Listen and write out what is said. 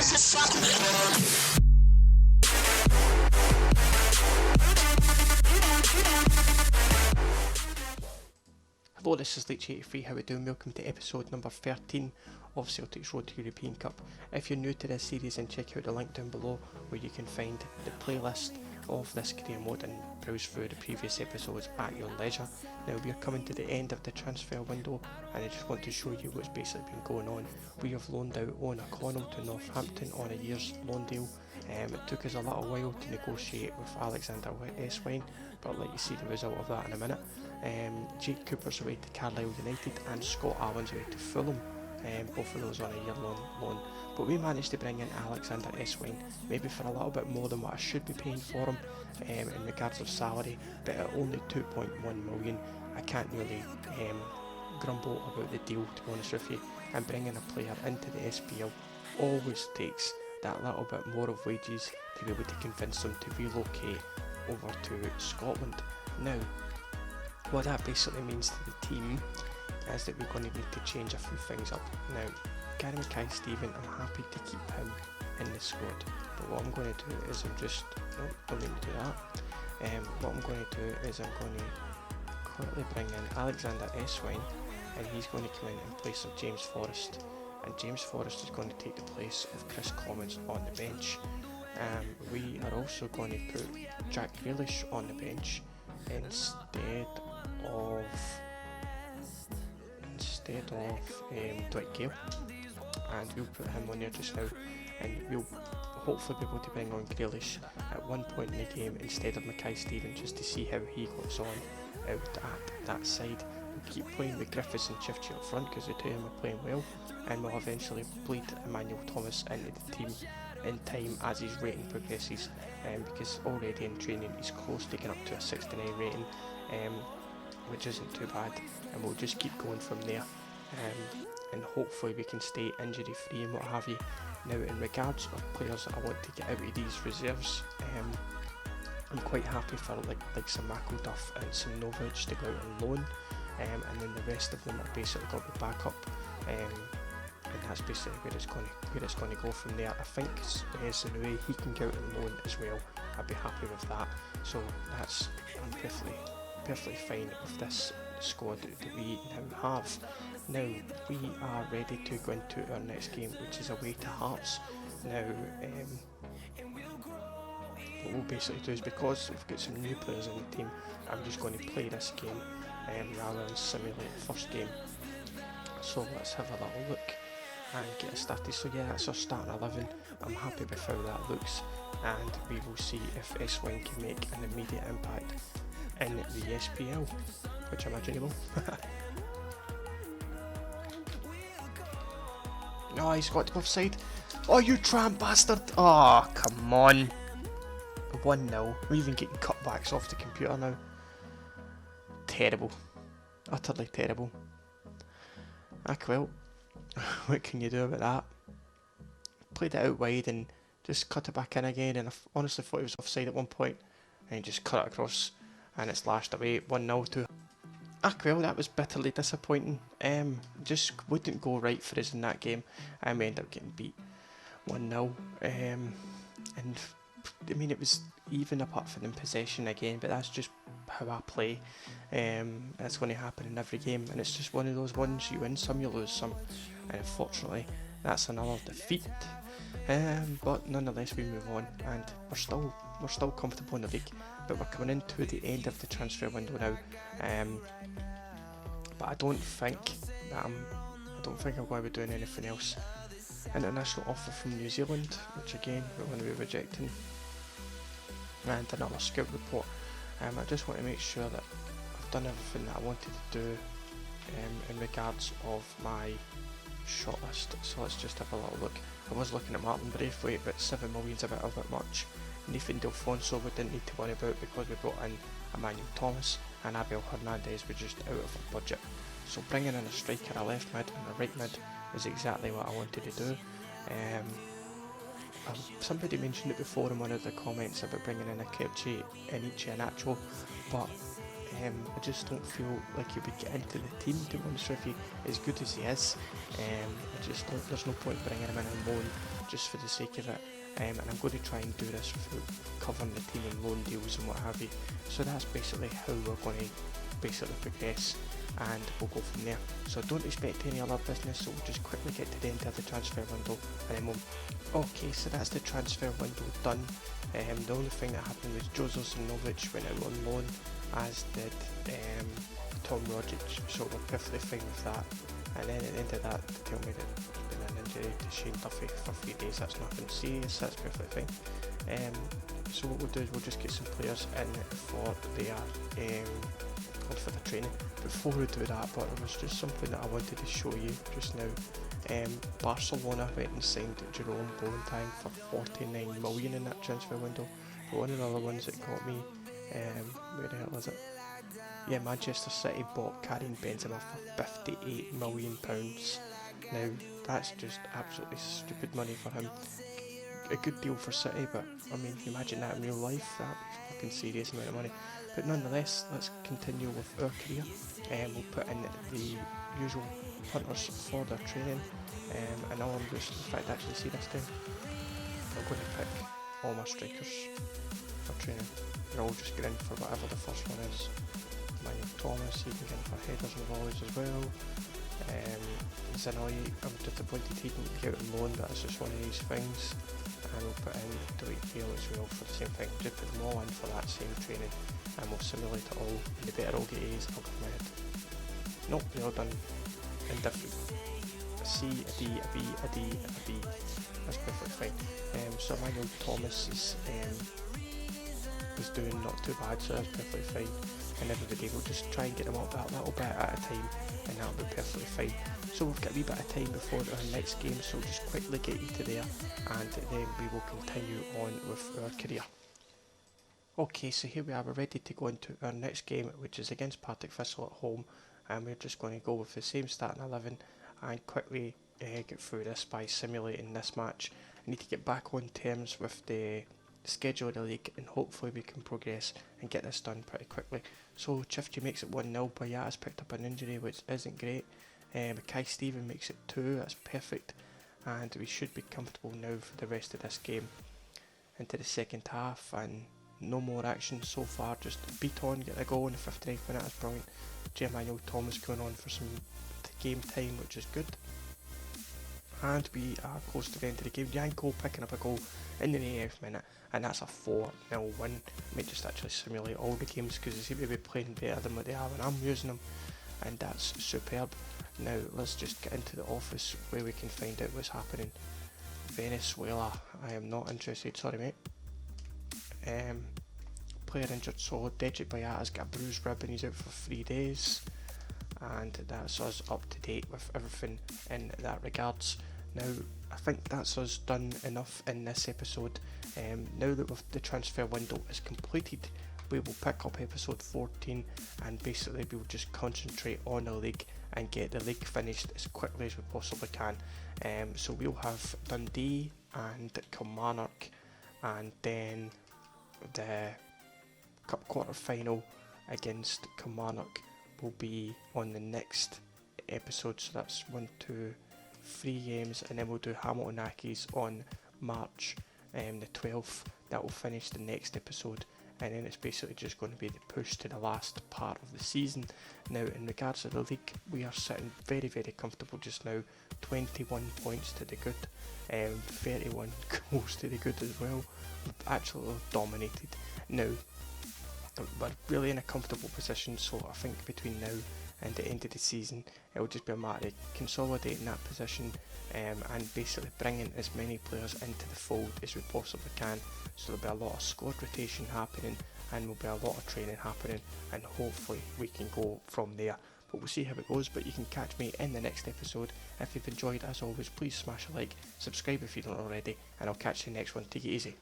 Hello, this is Leech83, how we doing? Welcome to episode number 13 of Celtic's Road to European Cup. If you're new to this series, then check out the link down below where you can find the playlist of this career mode and browse through the previous episodes at your leisure. Now we are coming to the end of the transfer window and I just want to show you what's basically been going on. We have loaned out Owen O'Connell to Northampton on a year's loan deal. It took us a little while to negotiate with Alexander Eswine, but I'll let you see the result of that in a minute. Jake Cooper's away to Carlisle United and Scott Allen's away to Fulham, both of those on a year-long loan. But we managed to bring in Alexander Eswine, maybe for a little bit more than what I should be paying for him in regards of salary, but at only 2.1 million, I can't really grumble about the deal, to be honest with you. And bringing a player into the SPL always takes that little bit more of wages to be able to convince them to relocate over to Scotland. Now, what that basically means to the team is that we're going to need to change a few things up. Now, Gary Mackay-Steven, I'm happy to keep him in the squad, but what I'm going to do is don't need to do that. What I'm going to do is I'm going to quickly bring in Alexander Eswine, and he's going to come in place of James Forrest, and James Forrest is going to take the place of Chris Commons on the bench. We are also going to put Jack Grealish on the bench instead of Dwight Gale, and we'll put him on there just now, and we'll hopefully be able to bring on Grealish at one point in the game instead of Mackay-Steven, just to see how he goes on out at that side. We'll keep playing with Griffiths and Chifchi up front because the two of them are playing well, and we'll eventually bleed Emmanuel Thomas into the team in time as his rating progresses, because already in training he's close to getting up to a 69 rating, which isn't too bad, and we'll just keep going from there, and hopefully we can stay injury free and what have you. Now, in regards of players that I want to get out of these reserves, I'm quite happy for like some McElduff and some Novich to go out on loan, and then the rest of them are basically got the backup, and that's basically where it's going to go from there. I think Senoué, he can go out on loan as well. I'd be happy with that. So I'm perfectly fine with this squad that we now have. Now we are ready to go into our next game, which is away to Hearts. Now what we'll basically do is, because we've got some new players in the team, I'm just going to play this game rather than simulate the first game. So let's have a little look and get it started. So yeah, that's our starting 11. I'm happy with how that looks, and we will see if Eswine can make an immediate impact in the SPL, which I imagine he will. No, he's got to go offside. Oh, you tramp bastard! Oh, come on. 1-0. We're even getting cutbacks off the computer now. Terrible. Utterly terrible. Well, what can you do about that? Played it out wide and just cut it back in again, and I honestly thought he was offside at one point, and he just cut it across and it's lashed away. 1-0 to well, that was bitterly disappointing. Just wouldn't go right for us in that game, and we ended up getting beat 1-0. And I mean, it was even apart from in possession again, but that's just how I play. That's going to happen in every game, and it's just one of those ones, you win some, you lose some, and unfortunately that's another defeat. But nonetheless we move on, and we're still comfortable in the league, but we're coming into the end of the transfer window now. But I don't think I'm going to be doing anything else. International offer from New Zealand, which again we're going to be rejecting, and another scout report. I just want to make sure that I've done everything that I wanted to do in regards of my shortlist. So let's just have a little look. I was looking at Martin Braithwaite, but 7 million's a bit much. Nathan Delfonso we didn't need to worry about because we brought in Emmanuel Thomas, and Abel Hernandez was just out of our budget. So bringing in a striker, a left mid and a right mid is exactly what I wanted to do. Somebody mentioned it before in one of the comments about bringing in a Kelechi Iheanacho, but I just don't feel like he would get into the team, to be honest with you, as good as he is. I just don't, there's no point bringing him in on loan just for the sake of it. And I'm going to try and do this without covering the team in loan deals and what have you. So that's basically how we're going to basically progress, and we'll go from there. So don't expect any other business, so we'll just quickly get to the end of the transfer window and then okay, so that's the transfer window done. The only thing that happened was Joseph Novich went out on loan, as did Tom Rogic, so we're perfectly fine with that. And then at the end of that, they tell me that there's been an injury to Shane Duffy for 3 days. That's nothing serious, that's perfectly fine. So what we'll do is we'll just get some players in for their for the training. Before we do that, but there was just something that I wanted to show you just now. Barcelona went and signed Jerome Boateng for 49 million in that transfer window. But one of the other ones that got me, where the hell is it? Yeah, Manchester City bought Karim Benzema for £58 million. Now, that's just absolutely stupid money for him. A good deal for City, but I mean, if you imagine that in real life, that'd be a fucking serious amount of money. But nonetheless, let's continue with our career. We'll put in the usual punters for their training. And now I'm just, in fact, actually see this down. I'm going to pick all my strikers for training. They're all just going for whatever the first one is. Manuel Thomas, he can get in for headers and volleys as well. Zanoy, I'm disappointed he didn't get out on loan, but it's just one of these things. And we'll put in Dwight Gale as well for the same thing. Just put them all in for that same training, and we'll simulate it all. And they better all get A's. I'll give them a head. Nope, they're all done in different. A C, a D, a B, a D, and a B. That's perfectly fine. So Manuel Thomas is doing not too bad, so that's perfectly fine. And everybody will just try and get them up that little bit at a time, and that'll be perfectly fine. So we've got a wee bit of time before our next game, so we'll just quickly get you to there, and then we will continue on with our career. Okay, so here we are, we're ready to go into our next game, which is against Partick Thistle at home, and we're just going to go with the same starting 11 and quickly get through this by simulating this match. I need to get back on terms with the schedule of the league, and hopefully we can progress and get this done pretty quickly. So Chifty makes it 1-0, Boyata's picked up an injury, which isn't great. Kai Stephen makes it 2, that's perfect, and we should be comfortable now for the rest of this game. Into the second half, and no more action so far, just beat on, get a goal in the 59th minute, that's brilliant. Manuel Thomas going on for some game time, which is good. And we are close to the end of the game. Janko picking up a goal in the 80th minute, and that's a 4-0 win. I might just actually simulate all the games because they seem to be playing better than what they are when I'm using them, and that's superb. Now let's just get into the office where we can find out what's happening. Venezuela, I am not interested, sorry mate. Player injured, so Dedrick Boyata's got a bruised rib and he's out for 3 days. And that's us up to date with everything in that regards. Now I think that's us done enough in this episode. Now that the transfer window is completed, we will pick up episode 14, and basically we will just concentrate on the league and get the league finished as quickly as we possibly can. So we'll have Dundee and Kilmarnock, and then the cup quarter final against Kilmarnock will be on the next episode, so that's 1, 2, 3 games, and then we'll do Hamilton Accies on March the 12th. That will finish the next episode, and then it's basically just going to be the push to the last part of the season. Now in regards to the league, we are sitting very comfortable just now, 21 points to the good, 31 goals to the good as well. We've absolutely dominated. Now we're really in a comfortable position, so I think between now and the end of the season it will just be a matter of consolidating that position, and basically bringing as many players into the fold as we possibly can. So there'll be a lot of squad rotation happening, and there'll be a lot of training happening, and hopefully we can go from there. But we'll see how it goes, but you can catch me in the next episode. If you've enjoyed, as always, please smash a like, subscribe if you don't already, and I'll catch you in the next one. Take it easy.